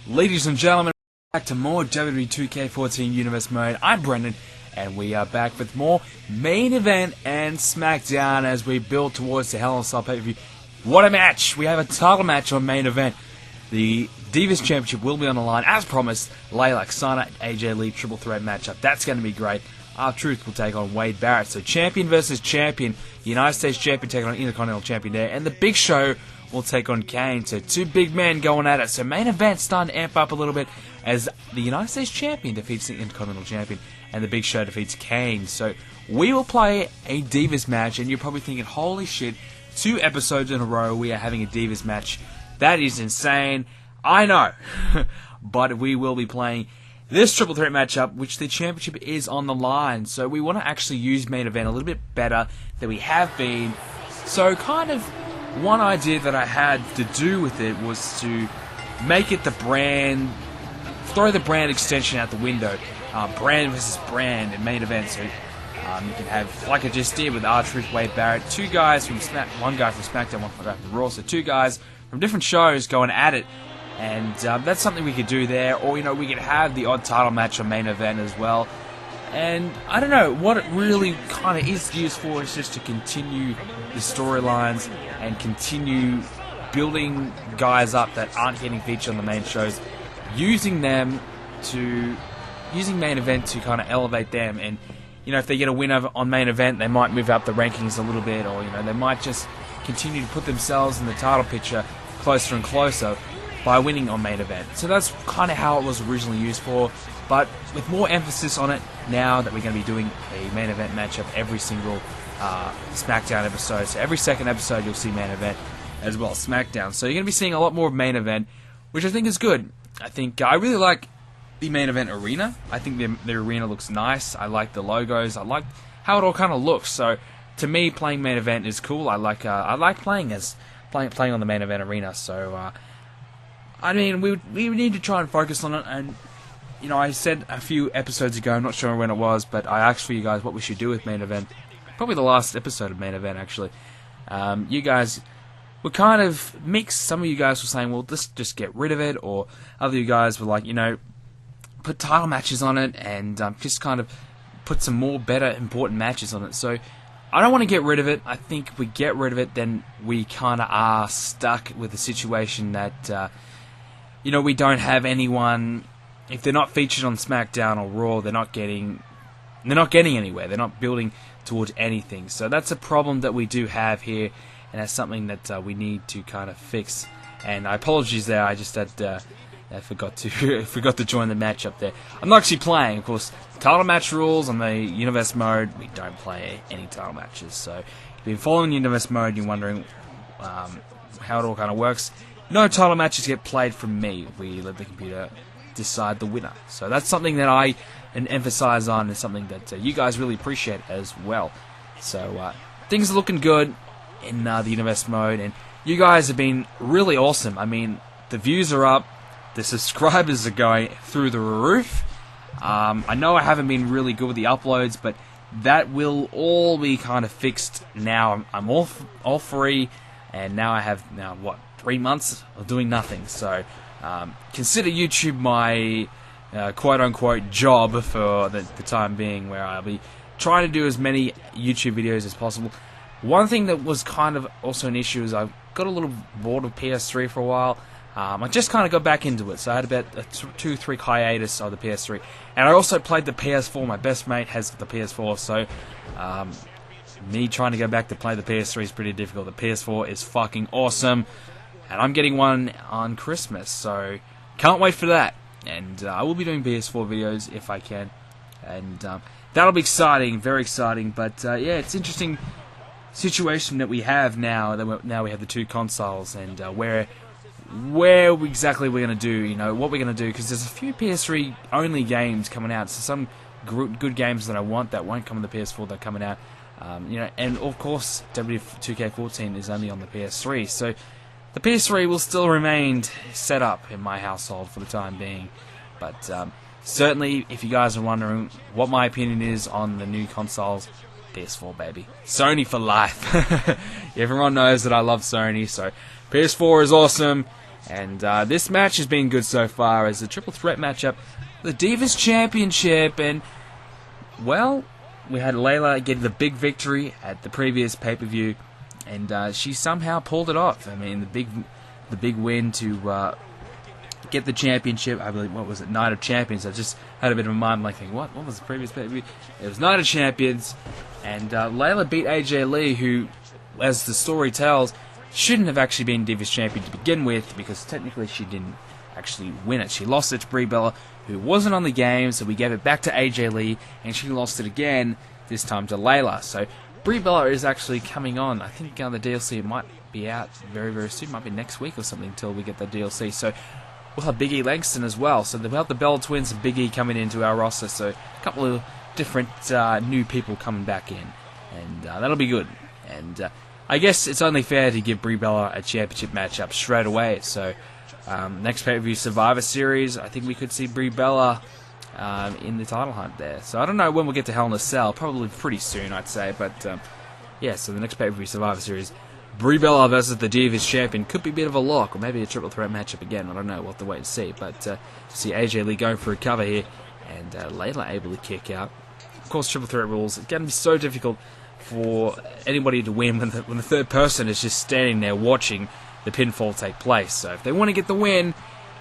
Ladies and gentlemen, back to more WWE 2K14 Universe Mode. I'm Brendan, and we are back with more main event and Smackdown as we build towards the Hell in a Cell pay-per-view. What a match! We have a title match on main event. The Divas Championship will be on the line, as promised. Layla, Sana, AJ Lee triple threat matchup. That's going to be great. R-Truth will take on Wade Barrett. So champion versus champion. The United States champion taking on Intercontinental champion there. And the Big Show will take on Kane. So two big men going at it. So main event starting to amp up a little bit as the United States champion defeats the Intercontinental champion and the Big Show defeats Kane. So we will play a Divas match, and you're probably thinking, holy shit, 2 episodes in a row we are having a Divas match. That is insane. I know. But we will be playing this triple threat matchup, which the championship is on the line. So we want to actually use main event a little bit better than we have been. So kind of one idea that I had to do with it was to make it the brand, throw the brand extension out the window. Brand versus brand in main event. So you can have, like I just did with R-Truth, Wade Barrett, one guy from Smackdown, one guy from Raw. So 2 guys from different shows going at it. And that's something we could do there. Or, we could have the odd title match on main event as well. And I don't know, what it really kind of is used for is just to continue the storylines and continue building guys up that aren't getting featured on the main shows, using main event to kind of elevate them. And if they get a win on main event, they might move up the rankings a little bit, or they might just continue to put themselves in the title picture closer and closer by winning on main event. So that's kind of how it was originally used for, but with more emphasis on it now that we're going to be doing a main event matchup every single Smackdown episode. So every second episode you'll see main event as well as Smackdown. So you're going to be seeing a lot more of main event, which I think is good. I really like the main event arena. I think the arena looks nice. I like the logos. I like how it all kind of looks. So to me, playing main event is cool. I like playing on the main event arena. So we need to try and focus on it. And I said a few episodes ago, I'm not sure when it was, but I asked for you guys what we should do with main event. Probably the last episode of main event, actually. You guys were kind of mixed. Some of you guys were saying, well, just get rid of it, or other you guys were like, put title matches on it and just kind of put some more better, important matches on it. So I don't want to get rid of it. I think if we get rid of it, then we kind of are stuck with the situation that, we don't have anyone. If they're not featured on SmackDown or Raw, they're not getting anywhere. They're not building towards anything. So that's a problem that we do have here, and that's something that we need to kind of fix. And I apologize there. I just had I forgot to join the match up there. I'm not actually playing, of course. Title match rules on the Universe mode. We don't play any title matches. So if you've been following Universe mode, and you're wondering how it all kind of works. No title matches get played from me. We let the computer decide the winner. So that's something that I emphasize on, and something that you guys really appreciate as well. So things are looking good in the Universe mode, and you guys have been really awesome. I mean, the views are up, the subscribers are going through the roof. I know I haven't been really good with the uploads, but that will all be kind of fixed now. I'm all free, and now I have 3 months of doing nothing. So consider YouTube my quote-unquote job for the time being, where I'll be trying to do as many YouTube videos as possible. One thing that was kind of also an issue is I got a little bored of PS3 for a while. I just kind of got back into it, so I had about a 2-3 hiatus of the PS3. And I also played the PS4. My best mate has the PS4, so me trying to go back to play the PS3 is pretty difficult. The PS4 is fucking awesome, and I'm getting one on Christmas, so can't wait for that. And I will be doing PS4 videos if I can, and that'll be exciting, very exciting. But yeah, it's an interesting situation that we have now. Now we have the 2 consoles, and where exactly we're going to do, what we're going to do, because there's a few PS3 only games coming out. So some good games that I want that won't come on the PS4 that are coming out. And of course WWE 2K14 is only on the PS3, so the PS3 will still remain set up in my household for the time being. But certainly, if you guys are wondering what my opinion is on the new consoles, PS4, baby. Sony for life. Everyone knows that I love Sony, so PS4 is awesome. And this match has been good so far as a triple threat matchup. The Divas Championship, and, well, we had Layla get the big victory at the previous pay-per-view, and she somehow pulled it off. I mean, the big win to get the championship. I believe, what was it, Night of Champions. I just had a bit of a mind blank thinking, what was the previous pay-per-view? It was Night of Champions, and Layla beat AJ Lee, who, as the story tells, shouldn't have actually been Divas Champion to begin with, because technically she didn't actually win it. She lost it to Brie Bella, who wasn't on the game, so we gave it back to AJ Lee, and she lost it again, this time to Layla. So Brie Bella is actually coming on. I think the DLC might be out very, very soon. Might be next week or something until we get the DLC. So we'll have Big E Langston as well. So we'll have the Bella Twins and Big E coming into our roster. So a couple of different new people coming back in, and that'll be good. And I guess it's only fair to give Brie Bella a championship matchup straight away. So next pay-per-view Survivor Series, I think we could see Brie Bella in the title hunt there. So I don't know when we'll get to Hell in a Cell. Probably pretty soon, I'd say. But yeah, so the next pay-per-view Survivor Series, Brie Bella versus the Divas Champion, could be a bit of a lock, or maybe a triple threat matchup again. I don't know. We'll have to wait and see. But see AJ Lee going for a cover here, and Layla able to kick out. Of course, triple threat rules. It's going to be so difficult for anybody to win when the third person is just standing there watching the pinfall take place. So if they want to get the win,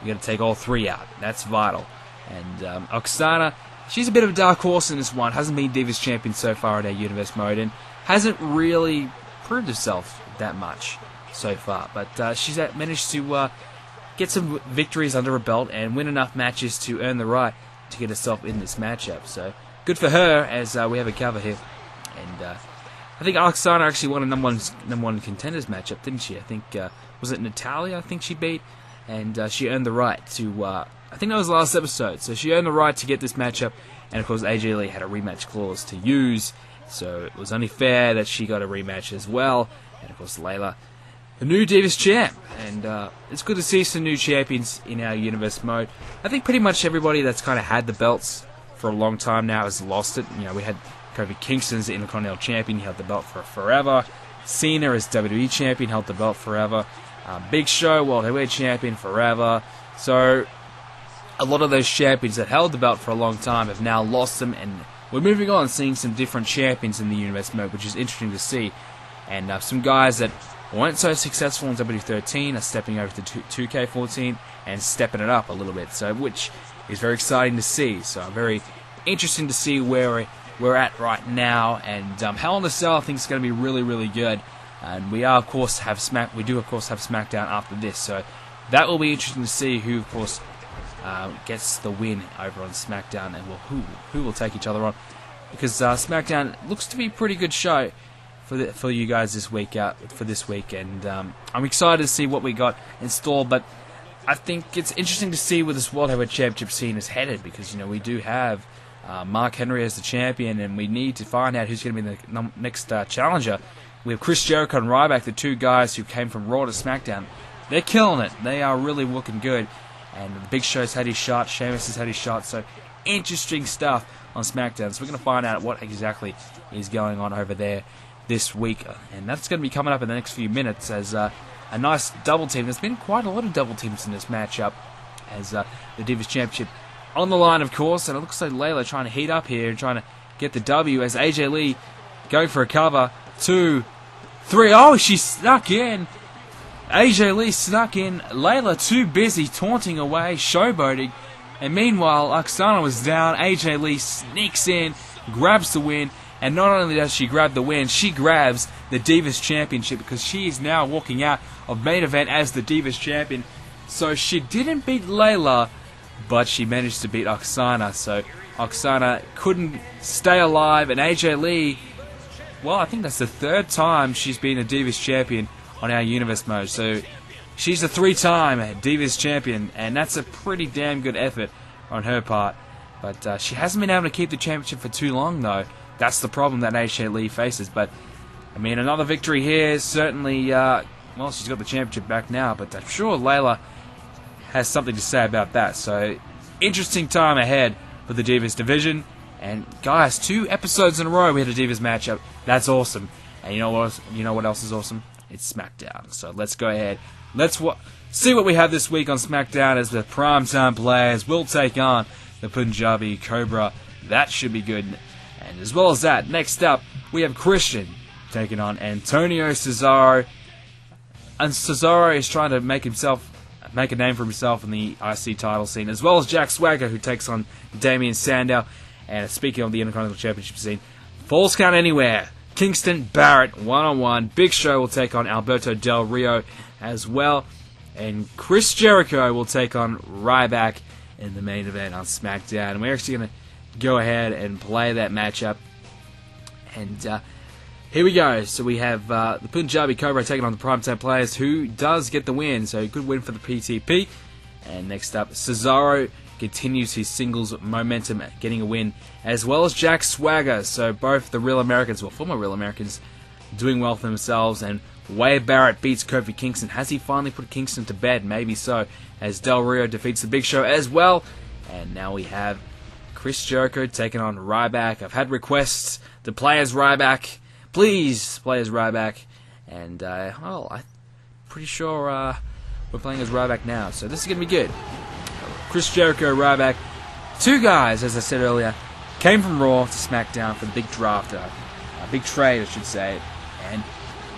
you got to take all three out. That's vital. And Oksana, she's a bit of a dark horse in this one. Hasn't been Divas Champion so far in our Universe mode, and hasn't really proved herself that much so far. But she's managed to get some victories under her belt and win enough matches to earn the right to get herself in this matchup. So good for her, as we have a cover here. And I think Oksana actually won a number one contenders matchup, didn't she? I think, was it Natalia I think she beat? And she earned the right to, I think that was the last episode. So she earned the right to get this matchup. And of course AJ Lee had a rematch clause to use. So it was only fair that she got a rematch as well. And of course Layla, the new Divas champ. And it's good to see some new champions in our Universe mode. I think pretty much everybody that's kind of had the belts for a long time now has lost it. You know, we had Kofi Kingston's the Intercontinental Champion, he held the belt for forever. Cena as WWE Champion, held the belt forever. Big Show, World Heavyweight Champion, forever. So a lot of those champions that held the belt for a long time have now lost them, and we're moving on, seeing some different champions in the Universe mode, which is interesting to see. And some guys that weren't so successful in W13 are stepping over to 2K14 and stepping it up a little bit, so which is very exciting to see. So very interesting to see where we're at right now, and Hell in a Cell I think is going to be really, really good. And we do of course have Smackdown after this, so that will be interesting to see who of course gets the win over on Smackdown, and who will take each other on, because Smackdown looks to be a pretty good show for you guys this week and I'm excited to see what we got in store. But I think it's interesting to see where this World Heavyweight Championship scene is headed, because we do have Mark Henry as the champion, and we need to find out who's going to be the next challenger. We have Chris Jericho and Ryback, the two guys who came from Raw to SmackDown. They're killing it. They are really looking good. And the Big Show's had his shot, Sheamus has had his shot, so interesting stuff on SmackDown. So we're going to find out what exactly is going on over there this week. And that's going to be coming up in the next few minutes as a nice double team. There's been quite a lot of double teams in this matchup, as the Divas Championship on the line, of course, and it looks like Layla trying to heat up here and trying to get the W, as AJ Lee going for a cover. 2, 3, oh, she snuck in. AJ Lee snuck in. Layla too busy taunting away, showboating, and meanwhile Oksana was down. AJ Lee sneaks in, grabs the win, and not only does she grab the win, she grabs the Divas Championship, because she is now walking out of main event as the Divas Champion. So she didn't beat Layla, but she managed to beat Oksana. So Oksana couldn't stay alive, and AJ Lee, well, I think that's the third time she's been a Divas Champion on our Universe mode. So she's a 3-time Divas Champion, and that's a pretty damn good effort on her part. But she hasn't been able to keep the championship for too long, though. That's the problem that AJ Lee faces. But, I mean, another victory here, certainly, well, she's got the championship back now, but I'm sure Layla has something to say about that. So, interesting time ahead for the Divas division. And guys, 2 episodes in a row we had a Divas matchup. That's awesome. And you know what else is awesome? It's Smackdown. So let's go ahead. Let's see what we have this week on SmackDown as the Primetime Players will take on the Punjabi Cobra. That should be good. And as well as that, next up, we have Christian taking on Antonio Cesaro. And Cesaro is trying to make a name for himself in the IC title scene, as well as Jack Swagger, who takes on Damian Sandow. And speaking of the Intercontinental Championship scene, Falls Count Anywhere, Kingston Barrett one-on-one. Big Show will take on Alberto Del Rio as well. And Chris Jericho will take on Ryback in the main event on SmackDown. And we're actually going to go ahead and play that matchup. And here we go. So we have the Punjabi Cobra taking on the Primetime Players, who does get the win. So good win for the PTP. And next up, Cesaro continues his singles momentum, getting a win, as well as Jack Swagger. So both the Real Americans, or former Real Americans, doing well for themselves. And Wade Barrett beats Kofi Kingston. Has he finally put Kingston to bed? Maybe so, as Del Rio defeats the Big Show as well. And now we have Chris Jericho taking on Ryback. I've had requests to play as Ryback. Please play as Ryback. And, well, I'm pretty sure we're playing as Ryback now. So this is going to be good. Chris Jericho, Ryback. Two guys, as I said earlier, came from Raw to SmackDown for the big draft. A big trade, I should say. And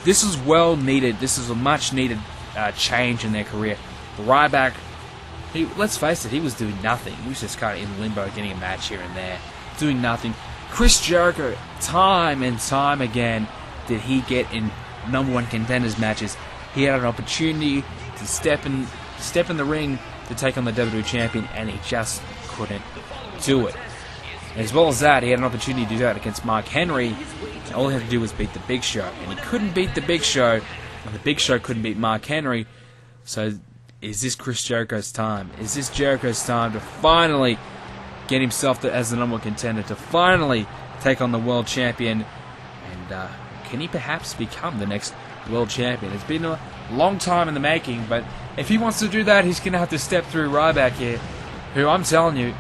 this is well needed. This is a much needed change in their career. Ryback, let's face it, he was doing nothing. He was just kind of in limbo, getting a match here and there, doing nothing. Chris Jericho, time and time again, did he get in #1 contenders matches. He had an opportunity to step in the ring to take on the WWE Champion, and he just couldn't do it. As well as that, he had an opportunity to do that against Mark Henry, and all he had to do was beat the Big Show. And he couldn't beat the Big Show, and the Big Show couldn't beat Mark Henry. So is this Chris Jericho's time? Is this Jericho's time to finally get himself as the #1 contender, to finally take on the World Champion? And can he perhaps become the next World Champion? It's been a long time in the making, but if he wants to do that, he's going to have to step through Ryback here, who, I'm telling you,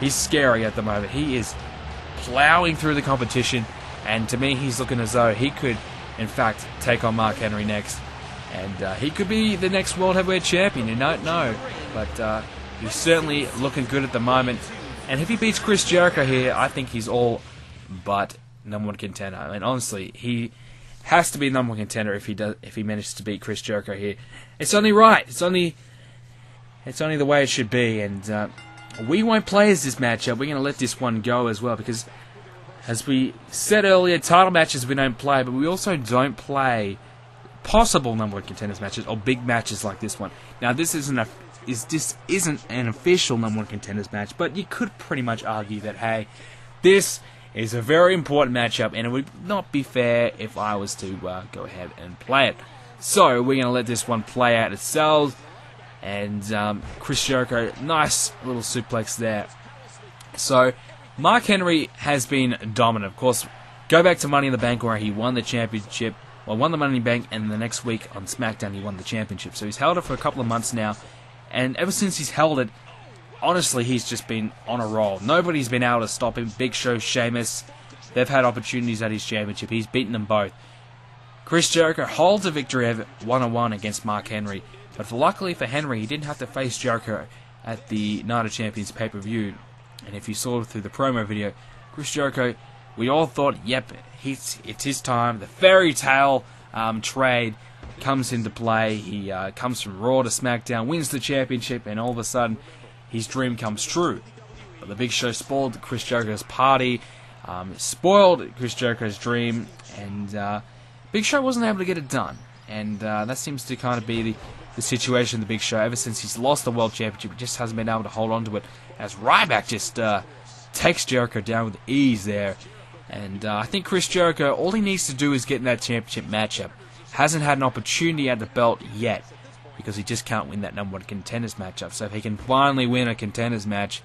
he's scary at the moment. He is plowing through the competition, and to me, he's looking as though he could, in fact, take on Mark Henry next. And he could be the next World Heavyweight Champion, you don't know. But he's certainly looking good at the moment. And if he beats Chris Jericho here, I think he's all but #1 contender. I mean, honestly, he has to be #1 contender if he manages to beat Chris Jericho here. It's only right. It's only the way it should be. And we won't play as this matchup. We're going to let this one go as well, because, as we said earlier, title matches we don't play, but we also don't play possible #1 contenders matches or big matches like this one. Now, this isn't an official #1 contenders match, but you could pretty much argue that, hey, this is a very important matchup, and it would not be fair if I was to go ahead and play it. So we're going to let this one play out itself. And Chris Jericho, nice little suplex there. So Mark Henry has been dominant. Of course, go back to Money in the Bank, where he won the championship. Well, won the Money in the Bank, and the next week on SmackDown he won the championship. So he's held it for a couple of months now. And ever since he's held it, honestly, he's just been on a roll. Nobody's been able to stop him. Big Show, Sheamus, they've had opportunities at his championship. He's beaten them both. Chris Jericho holds a victory one-on-one against Mark Henry. But luckily for Henry, he didn't have to face Jericho at the Night of Champions pay-per-view. And if you saw through the promo video, Chris Jericho, we all thought, yep, it's his time. The fairy tale trade comes into play. He comes from Raw to SmackDown, wins the championship, and all of a sudden, his dream comes true. But the Big Show spoiled Chris Jericho's party, spoiled Chris Jericho's dream, and Big Show wasn't able to get it done. And that seems to kind of be the situation of the Big Show. Ever since he's lost the World Championship, he just hasn't been able to hold on to it, as Ryback just takes Jericho down with ease there. And I think Chris Jericho, all he needs to do is get in that championship matchup. Hasn't had an opportunity at the belt yet, because he just can't win that #1 contenders matchup. So if he can finally win a contenders match,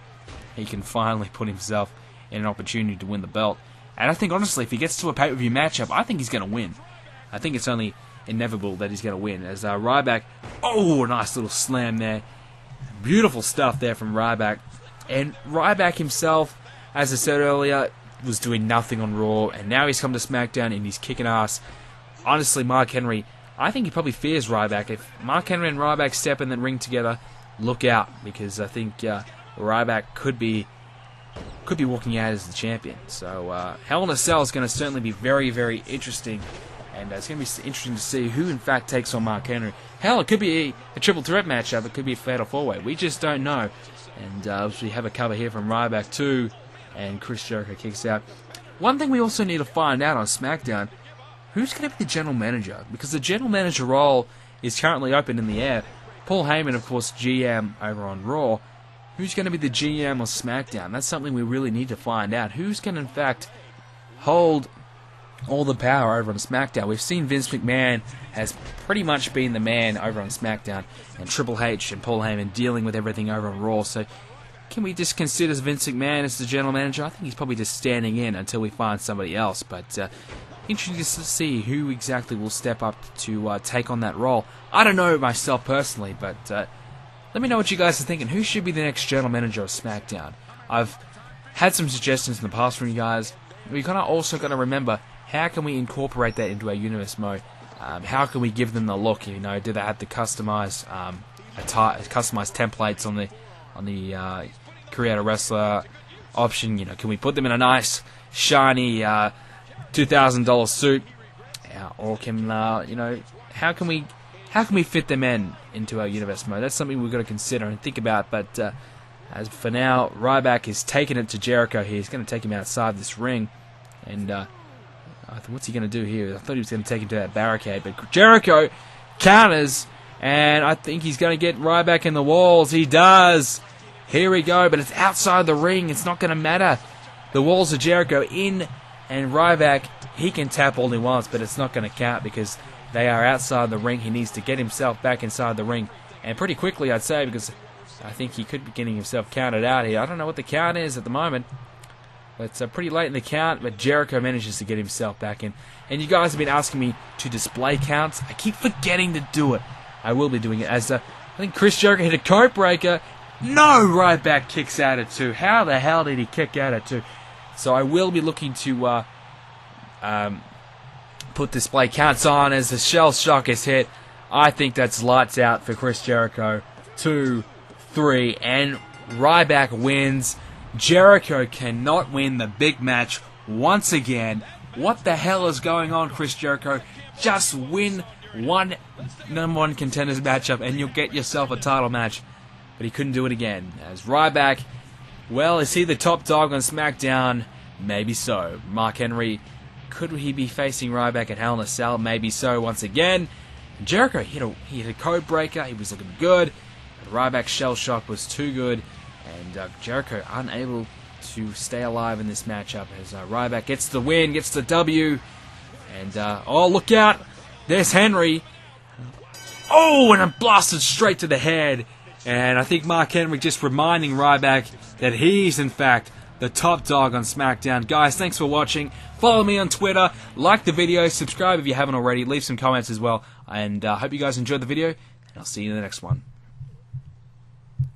he can finally put himself in an opportunity to win the belt. And I think, honestly, if he gets to a pay-per-view matchup, I think he's going to win. I think it's only inevitable that he's going to win. As Ryback, oh, nice little slam there. Beautiful stuff there from Ryback. And Ryback himself, as I said earlier, was doing nothing on Raw, and now he's come to SmackDown and he's kicking ass. Honestly, Mark Henry, I think he probably fears Ryback. If Mark Henry and Ryback step in the ring together, look out, because I think Ryback could be walking out as the champion. So Hell in a Cell is going to certainly be very, very interesting, and it's going to be interesting to see who in fact takes on Mark Henry. Hell, it could be a triple threat matchup. It could be a fatal four-way. We just don't know. And we have a cover here from Ryback too, and Chris Jericho kicks out. One thing we also need to find out on SmackDown, who's going to be the general manager? Because the general manager role is currently open in the air. Paul Heyman, of course, GM over on Raw. Who's going to be the GM of SmackDown? That's something we really need to find out. Who's going to, in fact, hold all the power over on SmackDown? We've seen Vince McMahon has pretty much been the man over on SmackDown, and Triple H and Paul Heyman dealing with everything over on Raw. So can we just consider Vince McMahon as the general manager? I think he's probably just standing in until we find somebody else. But interesting to see who exactly will step up to take on that role. I don't know myself personally, but let me know what you guys are thinking. Who should be the next general manager of SmackDown? I've had some suggestions in the past from you guys. We're also got to remember, how can we incorporate that into our universe mode? How can we give them the look? You know, do they have to customize customized templates on the create a wrestler option? You know, can we put them in a nice shiny $2,000 suit, or can you know, how can we fit them into our universe mode? That's something we've got to consider and think about. But as for now, Ryback is taking it to Jericho here. He's going to take him outside this ring, and what's he going to do here? I thought he was going to take him to that barricade, but Jericho counters, and I think he's going to get Ryback in the walls. He does. Here we go, but it's outside the ring. It's not going to matter. The walls of Jericho in, and Ryback, he can tap all he wants, but it's not going to count because they are outside the ring. He needs to get himself back inside the ring, and pretty quickly, I'd say, because I think he could be getting himself counted out here. I don't know what the count is at the moment. It's pretty late in the count, but Jericho manages to get himself back in. And you guys have been asking me to display counts. I keep forgetting to do it. I will be doing it, as I think Chris Jericho hit a coat breaker. No, Ryback kicks out at 2. How the hell did he kick out at 2? So I will be looking to put display counts on as the shell shock is hit. I think that's lights out for Chris Jericho. 2, 3, and Ryback wins. Jericho cannot win the big match once again. What the hell is going on, Chris Jericho? Just win one #1 contenders matchup and you'll get yourself a title match. But he couldn't do it again. As Ryback, well, is he the top dog on SmackDown? Maybe so. Mark Henry, could he be facing Ryback at Hell in a Cell? Maybe so once again. And Jericho he hit a code breaker. He was looking good. But Ryback's shell shock was too good. And Jericho unable to stay alive in this matchup as Ryback gets the win, gets the W. And, oh, look out. There's Henry. Oh, and I'm blasted straight to the head. And I think Mark Henry just reminding Ryback that he's, in fact, the top dog on SmackDown. Guys, thanks for watching. Follow me on Twitter. Like the video. Subscribe if you haven't already. Leave some comments as well. And I hope you guys enjoyed the video. And I'll see you in the next one.